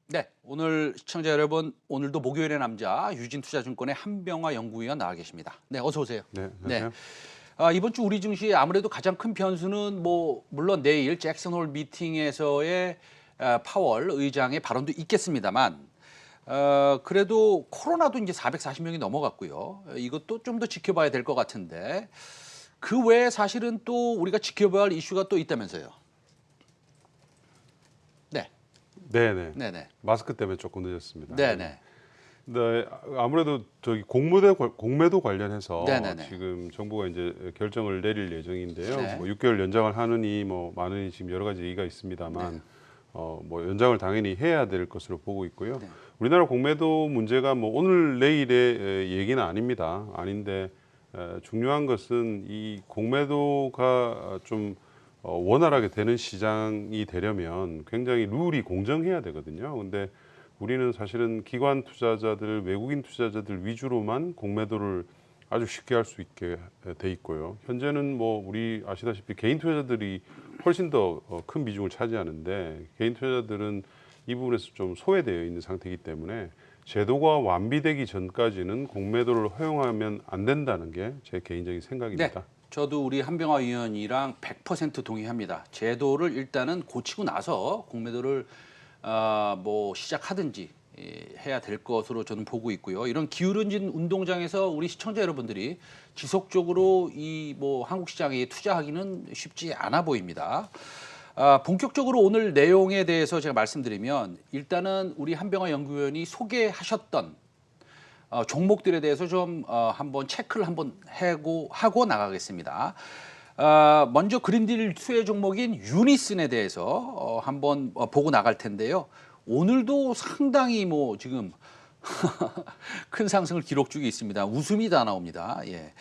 네, 오늘 시청자 여러분, 오늘도 목요일의 남자 유진투자증권의 한병화 연구위원 나와 계십니다. 네, 어서 오세요. 네, 안녕하세요. 이번 주 우리 증시 아무래도 가장 큰 변수는 물론 내일 잭슨홀 미팅에서의 파월 의장의 발언도 있겠습니다만, 그래도 코로나도 이제 440명이 넘어갔고요. 이것도 좀 더 지켜봐야 될 것 같은데, 그 외에 사실은 또 우리가 지켜봐야 할 이슈가 또 있다면서요. 네네. 마스크 때문에 조금 늦었습니다. 네네. 네, 아무래도 저기 공매도 관련해서 네네네. 지금 정부가 이제 결정을 내릴 예정인데요. 네. 뭐 6개월 연장을 하느니 많은 지금 여러 가지 얘기가 있습니다만, 네. 뭐 연장을 당연히 해야 될 것으로 보고 있고요. 네. 우리나라 공매도 문제가 뭐 오늘 내일의 얘기는 아닙니다. 아닌데 중요한 것은 이 공매도가 좀 원활하게 되는 시장이 되려면 굉장히 룰이 공정해야 되거든요. 근데 우리는 사실은 기관 투자자들, 외국인 투자자들 위주로만 공매도를 아주 쉽게 할 수 있게 돼 있고요. 현재는 뭐 우리 아시다시피 개인 투자자들이 훨씬 더 큰 비중을 차지하는데, 개인 투자자들은 이 부분에서 좀 소외되어 있는 상태이기 때문에 제도가 완비되기 전까지는 공매도를 허용하면 안 된다는 게 제 개인적인 생각입니다. 네, 저도 우리 한병화 의원이랑 100% 동의합니다. 제도를 일단은 고치고 나서 공매도를 시작하든지 해야 될 것으로 저는 보고 있고요. 이런 기울어진 운동장에서 우리 시청자 여러분들이 지속적으로 이 한국 시장에 투자하기는 쉽지 않아 보입니다. 본격적으로 오늘 내용에 대해서 제가 말씀드리면, 일단은 우리 한병화 연구위원이 소개하셨던 종목들에 대해서 좀 한번 체크를 하고 나가겠습니다. 먼저 그린딜 투의 종목인 유니슨에 대해서 한번 보고 나갈 텐데요. 오늘도 상당히 지금 큰 상승을 기록 중에 있습니다. 웃음이 다 나옵니다. 예.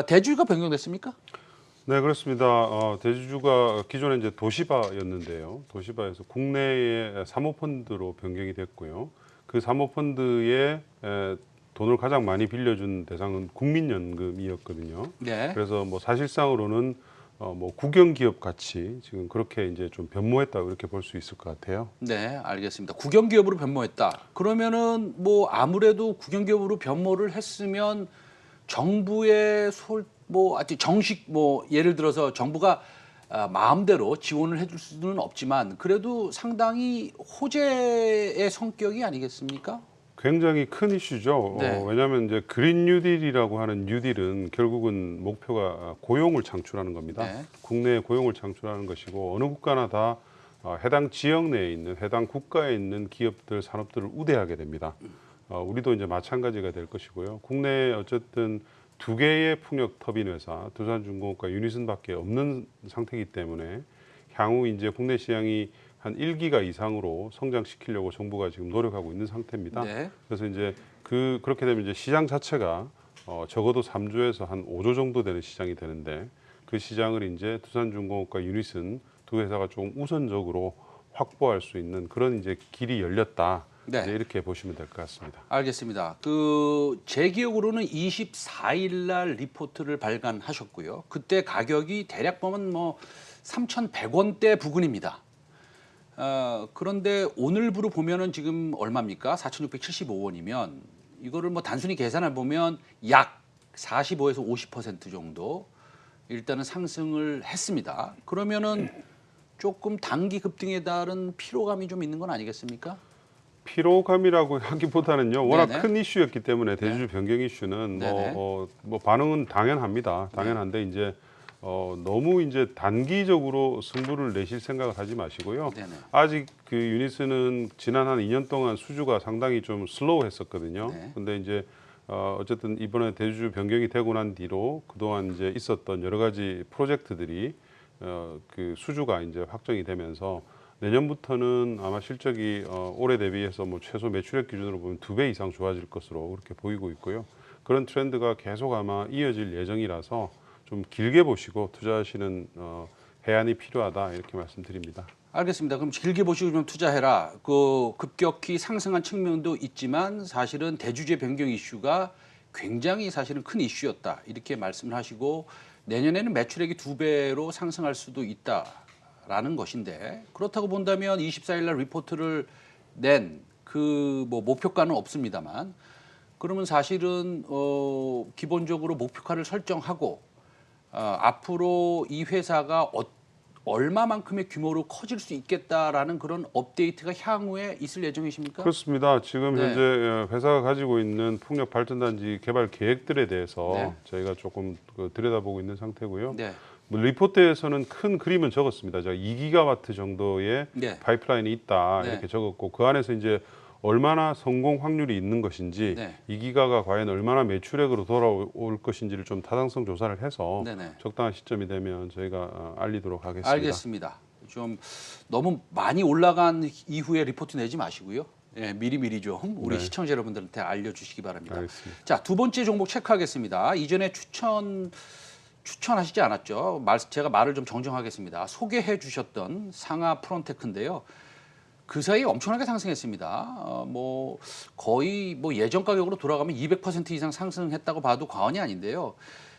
대주주가 변경됐습니까? 네, 그렇습니다. 대주주가 기존에 이제 도시바였는데요. 도시바에서 국내의 사모펀드로 변경이 됐고요. 그 사모펀드에 돈을 가장 많이 빌려준 대상은 국민연금이었거든요. 네. 그래서 사실상으로는 국영기업 같이 지금 그렇게 이제 좀 변모했다, 이렇게 볼 수 있을 것 같아요. 네, 알겠습니다. 국영기업으로 변모했다. 그러면은 아무래도 국영기업으로 변모를 했으면 정부의 정식 예를 들어서 정부가 마음대로 지원을 해줄 수는 없지만, 그래도 상당히 호재의 성격이 아니겠습니까? 굉장히 큰 이슈죠. 네. 왜냐하면 이제 그린 뉴딜이라고 하는 뉴딜은 결국은 목표가 고용을 창출하는 겁니다. 네. 국내에 고용을 창출하는 것이고, 어느 국가나 다 해당 지역 내에 있는, 해당 국가에 있는 기업들, 산업들을 우대하게 됩니다. 우리도 이제 마찬가지가 될 것이고요. 국내에 어쨌든 두 개의 풍력 터빈 회사, 두산중공업과 유니슨밖에 없는 상태이기 때문에 향후 이제 국내 시장이 한 1기가 이상으로 성장시키려고 정부가 지금 노력하고 있는 상태입니다. 네. 그래서 이제 그렇게 되면 이제 시장 자체가 적어도 3조에서 한 5조 정도 되는 시장이 되는데, 그 시장을 이제 두산중공업과 유니슨 두 회사가 좀 우선적으로 확보할 수 있는 그런 이제 길이 열렸다. 네. 이제 이렇게 보시면 될 것 같습니다. 알겠습니다. 제 기억으로는 24일 날 리포트를 발간하셨고요. 그때 가격이 대략 보면 3,100원대 부근입니다. 그런데 오늘부로 보면은 지금 얼마입니까? 4,675원이면 이거를 단순히 계산해 보면 약 45에서 50% 정도 일단은 상승을 했습니다. 그러면은 조금 단기 급등에 따른 피로감이 좀 있는 건 아니겠습니까? 피로감이라고 하기보다는요, 워낙 네네. 큰 이슈였기 때문에 대주주 변경 이슈는 네네. 반응은 당연합니다. 당연한데 이제 너무 이제 단기적으로 승부를 내실 생각을 하지 마시고요. 네네. 아직 그 유니스는 지난 한 2년 동안 수주가 상당히 좀 슬로우했었거든요. 네. 근데 이제 어쨌든 이번에 대주주 변경이 되고 난 뒤로 그동안 이제 있었던 여러 가지 프로젝트들이 그 수주가 이제 확정이 되면서 내년부터는 아마 실적이 올해 대비해서 최소 매출액 기준으로 보면 2배 이상 좋아질 것으로 그렇게 보이고 있고요. 그런 트렌드가 계속 아마 이어질 예정이라서 좀 길게 보시고 투자하시는 해안이 필요하다, 이렇게 말씀드립니다. 알겠습니다. 그럼 길게 보시고 좀 투자해라. 급격히 상승한 측면도 있지만 사실은 대주주의 변경 이슈가 굉장히 사실은 큰 이슈였다, 이렇게 말씀을 하시고, 내년에는 매출액이 2배로 상승할 수도 있다라는 것인데 그렇다고 본다면 24일 날 리포트를 낸 그 뭐 목표가는 없습니다만 그러면 사실은 기본적으로 목표가를 설정하고 앞으로 이 회사가 얼마만큼의 규모로 커질 수 있겠다라는 그런 업데이트가 향후에 있을 예정이십니까? 그렇습니다. 지금 네. 현재 회사가 가지고 있는 풍력 발전단지 개발 계획들에 대해서 네. 저희가 조금 들여다보고 있는 상태고요. 네. 뭐 리포트에서는 큰 그림은 적었습니다. 제가 2기가와트 정도의 네. 파이프라인이 있다 네. 이렇게 적었고 그 안에서 이제 얼마나 성공 확률이 있는 것인지 네. 2기가가 과연 얼마나 매출액으로 돌아올 것인지를 좀 타당성 조사를 해서 네네. 적당한 시점이 되면 저희가 알리도록 하겠습니다. 알겠습니다. 좀 너무 많이 올라간 이후에 리포트 내지 마시고요. 예, 미리미리 좀 우리 네. 시청자 여러분들한테 알려주시기 바랍니다. 알겠습니다. 자, 두 번째 종목 체크하겠습니다. 이전에 추천하시지 않았죠? 제가 말을 좀 정정하겠습니다. 소개해 주셨던 상하 프론테크인데요. 그 사이에 엄청나게 상승했습니다. 뭐 거의 뭐 예전 가격으로 돌아가면 200% 이상 상승했다고 봐도 과언이 아닌데요.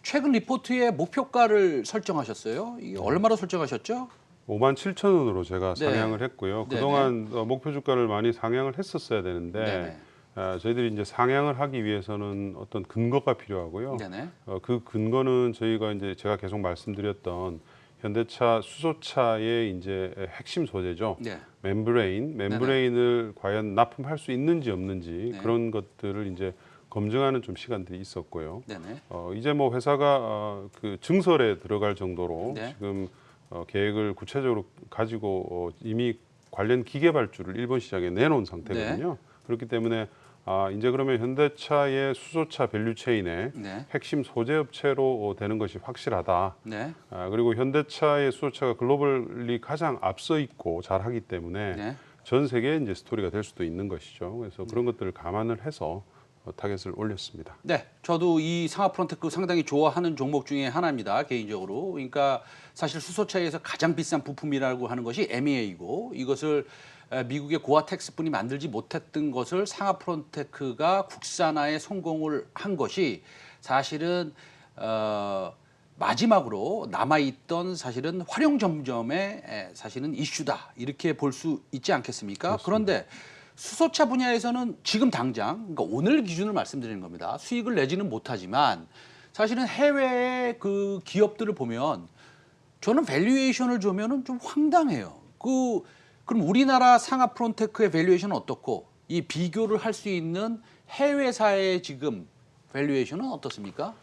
최근 리포트에 목표가를 설정하셨어요. 이게 얼마로 설정하셨죠? 57,000원으로 제가 네. 상향을 했고요. 네네. 그동안 목표 주가를 많이 상향을 했었어야 되는데 네네. 저희들이 이제 상향을 하기 위해서는 어떤 근거가 필요하고요. 네네. 그 근거는 저희가 이제 제가 계속 말씀드렸던 현대차 수소차의 이제 핵심 소재죠. 네. 멤브레인을 과연 납품할 수 있는지 없는지 네. 그런 것들을 이제 검증하는 좀 시간들이 있었고요. 네네. 이제 뭐 회사가 그 증설에 들어갈 정도로 네. 지금 계획을 구체적으로 가지고 이미 관련 기계 발주를 일본 시장에 내놓은 상태거든요. 네. 그렇기 때문에 이제 그러면 현대차의 수소차 밸류체인의 네. 핵심 소재 업체로 되는 것이 확실하다. 네. 그리고 현대차의 수소차가 글로벌리 가장 앞서 있고 잘하기 때문에 네. 전 세계에 이제 스토리가 될 수도 있는 것이죠. 그래서 그런 것들을 감안을 해서 타겟을 올렸습니다. 네, 저도 이 상하 프론테크 상당히 좋아하는 종목 중에 하나입니다. 개인적으로. 그러니까 사실 수소차에서 가장 비싼 부품이라고 하는 것이 MEA이고 이것을 미국의 고아텍스뿐이 만들지 못했던 것을 상하 프론테크가 국산화에 성공을 한 것이 사실은 마지막으로 남아있던 사실은 활용 점점의 사실은 이슈다 이렇게 볼 수 있지 않겠습니까? 그렇습니다. 그런데 수소차 분야에서는 지금 당장 그러니까 오늘 기준을 말씀드리는 겁니다. 수익을 내지는 못하지만 사실은 해외의 그 기업들을 보면 저는 밸류에이션을 주면은 좀 황당해요. 그럼 우리나라 상하 프론테크의 밸류에이션은 어떻고 이 비교를 할 수 있는 해외사의 지금 밸류에이션은 어떻습니까?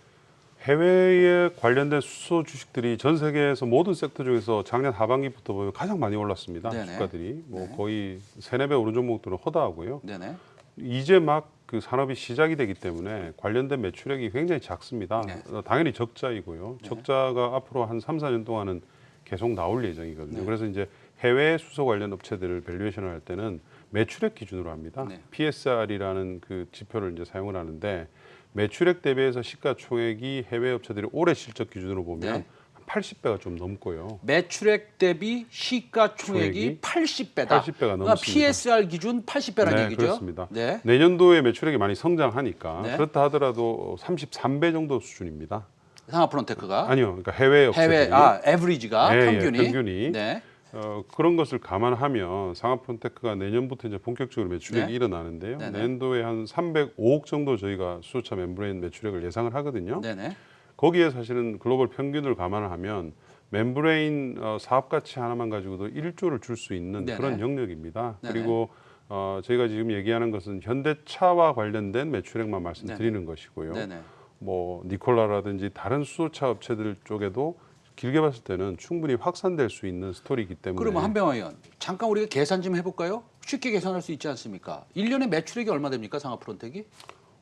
해외에 관련된 수소 주식들이 전 세계에서 모든 섹터 중에서 작년 하반기부터 보면 가장 많이 올랐습니다. 네네. 주가들이 뭐 네. 거의 3~4배 오른 종목들은 허다하고요. 네네. 이제 막 그 산업이 시작이 되기 때문에 관련된 매출액이 굉장히 작습니다. 네. 당연히 적자이고요. 네. 적자가 앞으로 한 3~4년 동안은 계속 나올 예정이거든요. 네. 그래서 이제 해외 수소 관련 업체들을 밸류에이션을 할 때는 매출액 기준으로 합니다. 네. PSR이라는 그 지표를 이제 사용을 하는데 매출액 대비해서 시가총액이 해외 업체들이 올해 실적 기준으로 보면 네. 한 80배가 좀 넘고요. 매출액 대비 시가총액이 총액이 80배다. 80배가 그러니까 넘습니다. PSR 기준 80배라는 네, 얘기죠. 그렇습니다. 네. 내년도에 매출액이 많이 성장하니까 네. 그렇다 하더라도 33배 정도 수준입니다. 상하 프론테크가 아니요, 그러니까 해외 업체들이 에버리지가 예, 평균이. 평균이. 네. 그런 것을 감안하면 상하프론테크가 내년부터 이제 본격적으로 매출액이 네. 일어나는데요. 네네. 내년도에 한 305억 정도 저희가 수소차 멤브레인 매출액을 예상을 하거든요. 네네. 거기에 사실은 글로벌 평균을 감안하면 멤브레인 사업 가치 하나만 가지고도 1조를 줄 수 있는 네네. 그런 영역입니다. 네네. 그리고 저희가 지금 얘기하는 것은 현대차와 관련된 매출액만 말씀드리는 것이고요. 네네. 뭐 니콜라라든지 다른 수소차 업체들 쪽에도 길게 봤을 때는 충분히 확산될 수 있는 스토리이기 때문에 그러면 한병화 의원 잠깐 우리가 계산 좀 해볼까요? 쉽게 계산할 수 있지 않습니까? 1년에 매출액이 얼마 됩니까? 상하 프론텍이?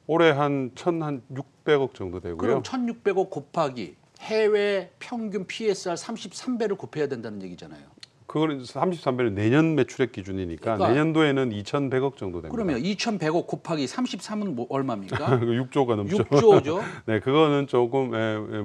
올해 한 1,600억 정도 되고요. 그럼 1,600억 곱하기 해외 평균 PSR 33배를 곱해야 된다는 얘기잖아요. 그거는 33배는 내년 매출액 기준이니까 그러니까 내년도에는 2,100억 정도 됩니다. 그러면 2,100억 곱하기 33은 얼마입니까? 6조가 넘죠. 6조죠. 네, 그거는 조금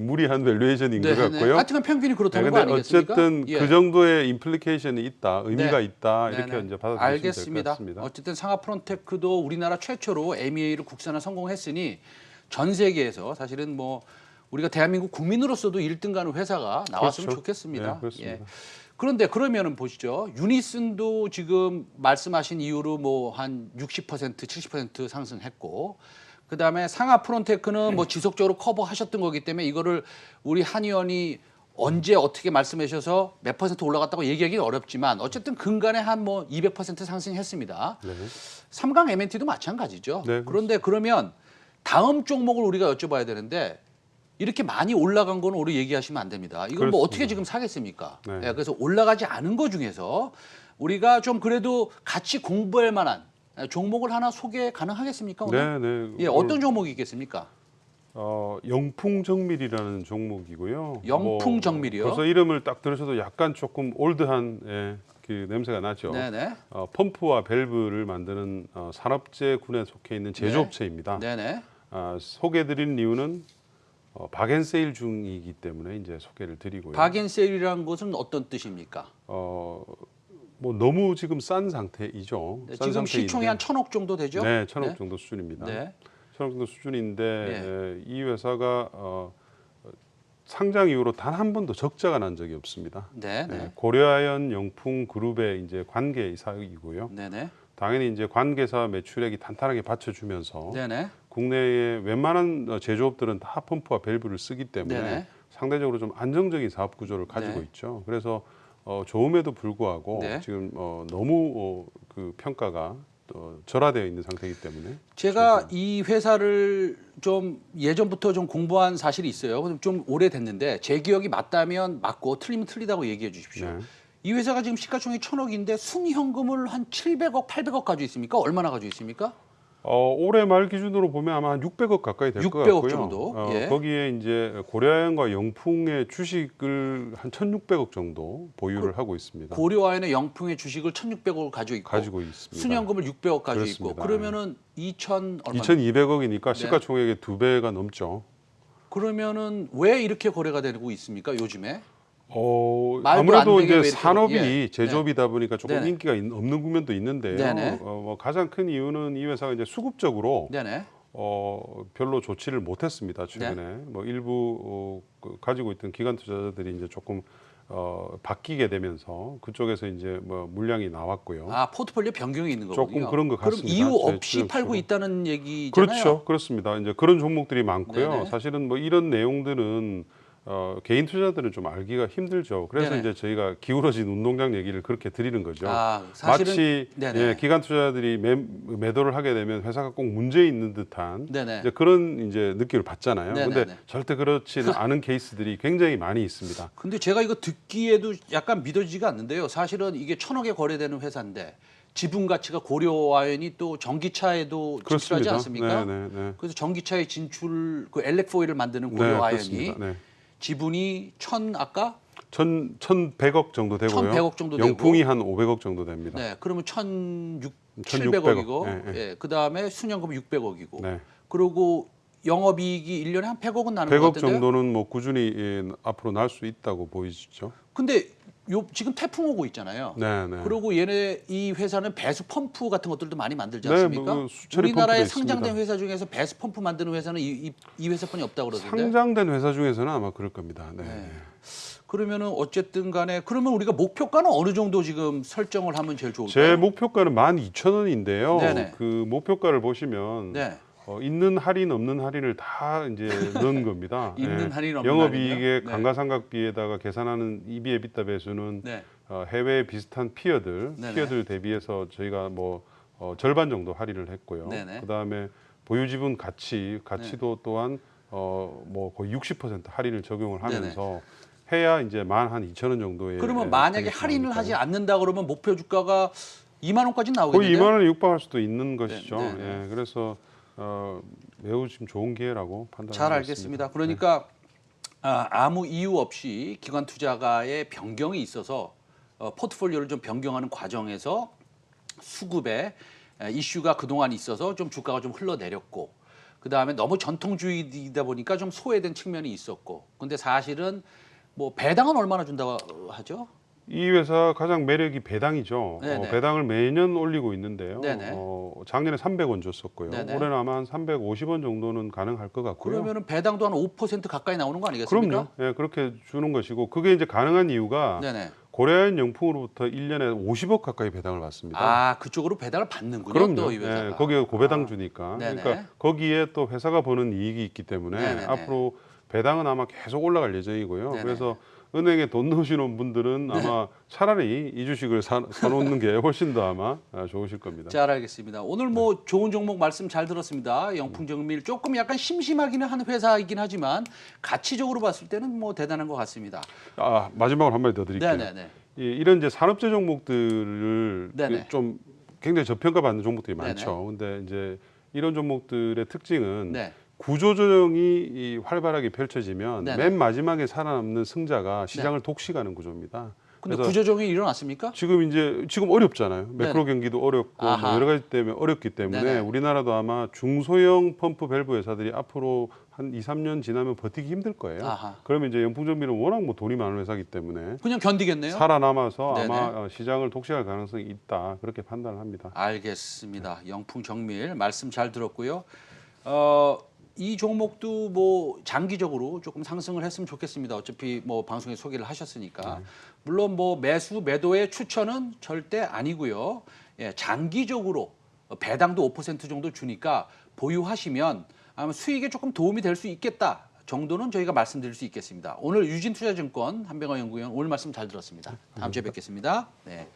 무리한 밸류에이션인 것 같고요. 하여튼 평균이 네, 그렇다는 거 근데 아니겠습니까? 어쨌든 예. 그 정도의 임플리케이션이 있다, 의미가 네. 있다 네네. 이렇게 이제 받아들이시면 될 것 알겠습니다. 같습니다. 어쨌든 상하 프론테크도 우리나라 최초로 MEA를 국산화 성공했으니 전 세계에서 사실은 뭐 우리가 대한민국 국민으로서도 1등 가는 회사가 나왔으면 그렇죠. 좋겠습니다. 네, 그렇습니다. 예. 그런데 그러면은 보시죠. 유니슨도 지금 말씀하신 이유로 뭐 한 60%, 70% 상승했고, 그 다음에 상하 프론테크는 뭐 지속적으로 커버하셨던 거기 때문에 이거를 우리 한 의원이 언제 어떻게 말씀해 주셔서 몇 퍼센트 올라갔다고 얘기하기는 어렵지만 어쨌든 근간에 한 뭐 200% 상승했습니다. 네. 삼강 M&T도 마찬가지죠. 네, 그런데 그러면 다음 종목을 우리가 여쭤봐야 되는데 이렇게 많이 올라간 거는 우리 얘기하시면 안 됩니다. 이건 뭐 그렇습니다. 어떻게 지금 사겠습니까? 네. 예, 그래서 올라가지 않은 거 중에서 우리가 좀 그래도 같이 공부할 만한 종목을 하나 소개 가능하겠습니까? 오늘? 네, 네. 예, 어떤 종목이 있겠습니까? 영풍정밀이라는 종목이고요. 영풍정밀이요? 벌써 이름을 딱 들으셔도 약간 조금 올드한 그 냄새가 나죠. 네네. 펌프와 밸브를 만드는 산업재 군에 속해 있는 제조업체입니다. 네네. 소개드리는 이유는 박앤세일 중이기 때문에 이제 소개를 드리고요. 박앤세일이라는 것은 어떤 뜻입니까? 뭐 너무 지금 싼 상태이죠. 네, 싼 지금 상태인데. 시총이 한 1,000억 정도 되죠? 네, 1,000억 정도 수준입니다. 네. 1,000억 정도 수준인데 네. 이 회사가 상장 이후로 단 한 번도 적자가 난 적이 없습니다. 네. 네. 고려아연 영풍 그룹의 이제 관계사이고요. 네네. 당연히 이제 관계사 매출액이 탄탄하게 받쳐주면서 네네. 국내의 웬만한 제조업들은 다 펌프와 밸브를 쓰기 때문에 네네. 상대적으로 좀 안정적인 사업 구조를 가지고 네. 있죠. 그래서 좋음에도 불구하고 네. 지금 너무 그 평가가 절하되어 있는 상태이기 때문에 제가 이 회사를 좀 예전부터 좀 공부한 사실이 있어요. 좀 오래됐는데 제 기억이 맞다면 맞고 틀리면 틀리다고 얘기해 주십시오. 네. 이 회사가 지금 시가총액 1,000억인데 순현금을 한 700억, 800억 가지고 있습니까? 얼마나 가지고 있습니까? 올해 말 기준으로 보면 아마 한 600억 가까이 될 것 600억 같고요. 정도? 예. 거기에 이제 고려아연과 영풍의 주식을 한 1,600억 정도 보유를 하고 있습니다. 고려아연의 영풍의 주식을 1,600억을 가지고 있습니다. 순현금을 600억 가지고 있고 그렇습니다. 그러면은 2,000 얼마? 2,200억이니까 시가총액의 2배가 넘죠. 그러면은 왜 이렇게 거래가 되고 있습니까? 요즘에? 말도 안 아무래도 되게 왜 이제 이렇게 산업이 예. 제조업이다 보니까 조금 네네. 인기가 없는 국면도 있는데요. 네네. 뭐 가장 큰 이유는 이 회사가 이제 수급적으로 네네. 별로 좋지를 못했습니다. 최근에 네. 뭐 일부 가지고 있던 기관 투자자들이 이제 조금 바뀌게 되면서 그쪽에서 이제 뭐 물량이 나왔고요. 아, 포트폴리오 변경이 있는 거군요. 조금 그런 것 같습니다. 그럼 이유 제 없이 추정치로. 팔고 있다는 얘기잖아요. 그렇죠, 그렇습니다. 이제 그런 종목들이 많고요. 네네. 사실은 뭐 이런 내용들은 개인 투자들은 좀 알기가 힘들죠. 그래서 네네. 이제 저희가 기울어진 운동장 얘기를 그렇게 드리는 거죠. 아, 사실은 마치 네네. 기관 투자들이 매도를 하게 되면 회사가 꼭 문제 있는 듯한 네네. 이제 그런 이제 느낌을 받잖아요. 네네네. 그런데 절대 그렇지는 않은 케이스들이 굉장히 많이 있습니다. 근데 제가 이거 듣기에도 약간 믿어지지가 않는데요. 사실은 이게 1,000억에 거래되는 회사인데 지분 가치가 고려아연이 또 전기차에도 진출하지 그렇습니다. 않습니까? 네. 그래서 전기차에 진출 그 엘렉포일을 만드는 네, 고려아연이 그렇습니다. 네. 지분이 1,000 아까 1,100억 정도 되고요. 1,100억 정도 되고. 영풍이 한 500억 정도 됩니다. 네, 그러면 1,700억이고 1,600억. 예, 그다음에 순연금 600억이고. 네. 그리고 영업이익이 1년에 한 100억은 나는 것 100억 같은데요. 정도는 뭐 꾸준히 앞으로 날 수 있다고 보이시죠? 근데 지금 태풍 오고 있잖아요. 네. 그리고 이 회사는 배수 펌프 같은 것들도 많이 만들지 네, 않습니까? 뭐 수처리 우리나라에 펌프도 상장된 있습니다. 회사 중에서 배수 펌프 만드는 회사는 이 회사뿐이 없다고 그러던데. 상장된 회사 중에서는 아마 그럴 겁니다. 네. 그러면은 어쨌든 간에 그러면 우리가 목표가는 어느 정도 지금 설정을 하면 제일 좋을까요? 제 목표가는 12,000원인데요. 네네. 그 목표가를 보시면 네. 있는 할인 없는 할인을 다 이제 넣은 겁니다. 있는 할인 없는 영업이익의 할인이요? 네. 감가상각비에다가 계산하는 EBITA 배수는 네. 해외 비슷한 피어들 대비해서 저희가 뭐 절반 정도 할인을 했고요. 네네. 그다음에 보유지분 가치도 또한 뭐 거의 60% 할인을 적용을 하면서 해야 이제 12,000원 정도의 그러면 만약에 가격이 할인을 나오니까요. 하지 않는다 그러면 목표 주가가 2만 원까지 거의 나오겠는데요? 2만 원에 육박할 수도 있는 것이죠. 네. 예, 그래서 매우 지금 좋은 기회라고 잘 판단하고 알겠습니다. 있습니다. 그러니까 아무 이유 없이 기관 투자가의 변경이 있어서 포트폴리오를 좀 변경하는 과정에서 수급에 이슈가 그동안 있어서 좀 주가가 좀 흘러내렸고 그다음에 너무 전통주의이다 보니까 좀 소외된 측면이 있었고 근데 사실은 뭐 배당은 얼마나 준다고 하죠? 이 회사 가장 매력이 배당이죠. 네네. 배당을 매년 올리고 있는데요. 네네. 작년에 300원 줬었고요. 네네. 올해는 아마 한 350원 정도는 가능할 것 같고요. 그러면은 배당도 한 5% 가까이 나오는 거 아니겠습니까? 그럼요. 예, 그렇게 주는 것이고 그게 이제 가능한 이유가 네네. 고려아연 영풍으로부터 1년에 50억 가까이 배당을 받습니다. 아, 그쪽으로 배당을 받는군요. 그럼요. 또 이 회사가. 예, 거기에 고배당 아, 주니까. 네네. 그러니까 거기에 또 회사가 버는 이익이 있기 때문에 네네네. 앞으로 배당은 아마 계속 올라갈 예정이고요. 네네. 그래서 은행에 돈 넣으시는 분들은 아마 차라리 이 주식을 사놓는 게 훨씬 더 아마 좋으실 겁니다. 잘 알겠습니다. 오늘 뭐 좋은 종목 말씀 잘 들었습니다. 영풍정밀 조금 약간 심심하기는 한 회사이긴 하지만 가치적으로 봤을 때는 뭐 대단한 것 같습니다. 마지막으로 한 마디 더 드릴게요. 네네네. 이런 이제 산업재 종목들을 네네. 좀 굉장히 저평가받는 종목들이 네네. 많죠. 근데 이제 이런 종목들의 특징은 네. 구조조정이 이 활발하게 펼쳐지면 네네. 맨 마지막에 살아남는 승자가 시장을 독식하는 구조입니다. 근데 그래서 구조조정이 일어났습니까? 지금 어렵잖아요. 매크로 경기도 어렵고 아하. 뭐 여러 가지 때문에 어렵기 때문에 네네. 우리나라도 아마 중소형 펌프 밸브 회사들이 앞으로 한 2, 3년 지나면 버티기 힘들 거예요. 아하. 그러면 이제 영풍정밀은 워낙 뭐 돈이 많은 회사이기 때문에 그냥 견디겠네요. 살아남아서 네네. 아마 시장을 독식할 가능성이 있다. 그렇게 판단을 합니다. 알겠습니다. 영풍정밀 말씀 잘 들었고요. 이 종목도 뭐 장기적으로 조금 상승을 했으면 좋겠습니다. 어차피 뭐 방송에 소개를 하셨으니까. 물론 뭐 매수 매도의 추천은 절대 아니고요. 예, 장기적으로 배당도 5% 정도 주니까 보유하시면 아마 수익에 조금 도움이 될 수 있겠다 정도는 저희가 말씀드릴 수 있겠습니다. 오늘 유진투자증권 한병화 연구위원 오늘 말씀 잘 들었습니다. 다음 주에 뵙겠습니다. 네.